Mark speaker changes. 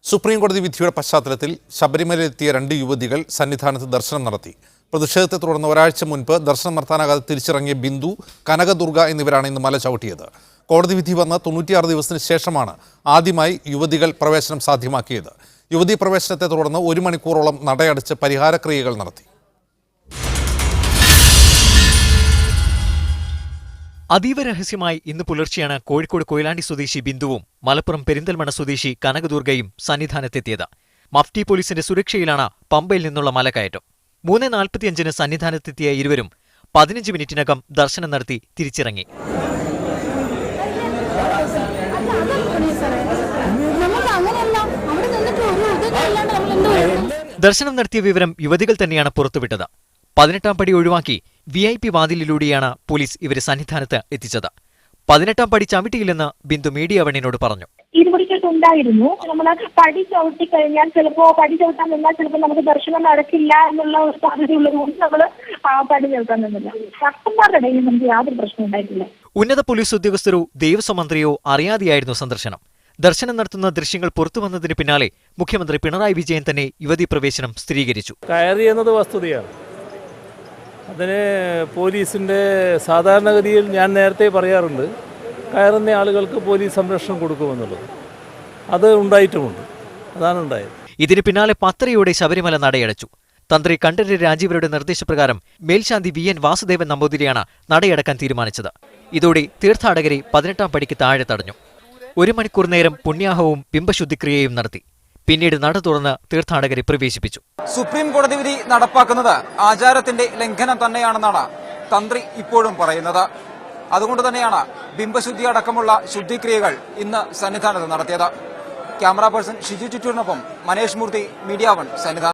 Speaker 1: Supreme കോടതി വിധിയുടെ പശ്ചാത്തലത്തിൽ ശബരിമലയിലെത്തിയ 2 യുവതികൾ സന്നിധാനത്ത് ദർശനം നടത്തി. പ്രതിഷേധത്തെ തുടർന്ന് ഒരാഴ്ച മുൻപ് ദർശനം നടത്താനാകാതെ തിരിച്ചിറങ്ങിയ ബിന്ദു, കനകദുർഗ എന്നിവരാണ് ഇന്ന് മല ചവിട്ടിയത്. കോടതി വിധി വന്ന 96 ദിവസത്തിന് ശേഷമാണ് ആദ്യമായി യുവതികൾ പ്രവേശനം സാധ്യമാക്കിയത്. യുവതീ പ്രവേശനത്തെ തുടർന്ന് 1 മണിക്കൂറോളം നടയടച്ച് പരിഹാരക്രിയകൾ നടത്തി.
Speaker 2: അതീവ രഹസ്യമായി ഇന്ന് പുലർച്ചെയാണ് കോഴിക്കോട് കൊയിലാണ്ടി സ്വദേശി ബിന്ദുവും മലപ്പുറം പെരിന്തൽമണ്ണ സ്വദേശി കനകദുർഗയും സന്നിധാനത്തെത്തിയത്. മഫ്റ്റി പോലീസിന്റെ സുരക്ഷയിലാണ് പമ്പയിൽ നിന്നുള്ള മലകയറ്റം. 3:45-ന് സന്നിധാനത്തെത്തിയ ഇരുവരും 15 മിനിറ്റിനകം ദർശനം നടത്തി തിരിച്ചിറങ്ങി. ദർശനം നടത്തിയ വിവരം യുവതികൾ തന്നെയാണ് പുറത്തുവിട്ടത്. 18-ാം പടി ഒഴിവാക്കി VIP വാതിലിലൂടെയാണ് പോലീസ് ഇവരെ സന്നിധാനത്ത് എത്തിച്ചത്. 18-ാം പടി ചവിട്ടിയില്ലെന്ന് ബിന്ദു മീഡിയ വണ്ണിനോട് പറഞ്ഞു.
Speaker 3: ഉണ്ടായിരുന്നു. നമ്മൾ പടി ചവിട്ടി കഴിഞ്ഞാൽ ചിലപ്പോ പടി ചവിട്ടാൻ നിന്നാൽ ചിലപ്പോൾ നമുക്ക് ദർശനം നടക്കില്ല എന്നുള്ള ഒരു സാധ്യതയുള്ളത് കൊണ്ട് നമ്മൾ പടി ചവിട്ടാൻ നിന്നില്ല. ഭക്തന്മാരുടെ ഇടയിൽ നമുക്ക് യാതൊരു പ്രശ്നം ഉണ്ടായിട്ടില്ല.
Speaker 2: ഉന്നത പോലീസ് ഉദ്യോഗസ്ഥരോ ദേവസ്വം മന്ത്രിയോ അറിയാതെയായിരുന്നു സന്ദർശനം. ദർശനം നടത്തുന്ന ദൃശ്യങ്ങൾ പുറത്തുവന്നതിന് പിന്നാലെ മുഖ്യമന്ത്രി പിണറായി വിജയൻ തന്നെ യുവതീ പ്രവേശനം സ്ഥിരീകരിച്ചു.
Speaker 4: കയറി എന്നത് വസ്തുതയാണ്. അതിന് പോലീസിൻ്റെ സാധാരണഗതിയിൽ ഞാൻ നേരത്തെ പറയാറുണ്ട്, കയറുന്ന ആളുകൾക്ക് പോലീസ് സംരക്ഷണം കൊടുക്കുമെന്നുള്ളത്. അത് ഉണ്ടായിട്ടുമുണ്ട്. അതാണ് ഉണ്ടായത്.
Speaker 2: ഇതിന് പിന്നാലെ 10:30-യോടെ ശബരിമല നടയടച്ചു. തന്ത്രി കണ്ഠരര് രാജീവരുടെ നിർദ്ദേശപ്രകാരം മേൽശാന്തി VN വാസുദേവൻ നമ്പൂതിരിയാണ് നടയടക്കാൻ തീരുമാനിച്ചത്. ഇതോടെ തീർത്ഥാടകരെ 18-ാം പടിക്ക് താഴെ തടഞ്ഞു. 1 മണിക്കൂർ നേരം പുണ്യാഹവും ബിംബശുദ്ധിക്രിയയും നടത്തി. പിന്നീട് നട തുറന്ന് തീർത്ഥാടകരെ പ്രവേശിപ്പിച്ചു.
Speaker 5: സുപ്രീം കോടതി വിധി നടപ്പാക്കുന്നത് ആചാരത്തിന്റെ ലംഘനം തന്നെയാണെന്നാണ് തന്ത്രി ഇപ്പോഴും പറയുന്നത്. അതുകൊണ്ട് തന്നെയാണ് ബിംബശുദ്ധി അടക്കമുള്ള ശുദ്ധിക്രിയകൾ ഇന്ന് സന്നിധാനത്ത് നടത്തിയത്. ക്യാമറ പേഴ്സൺ ഷിജു ചുറ്റൂരിനൊപ്പം മനേഷ് മൂർത്തി, മീഡിയ 1, സന്നിധാനം.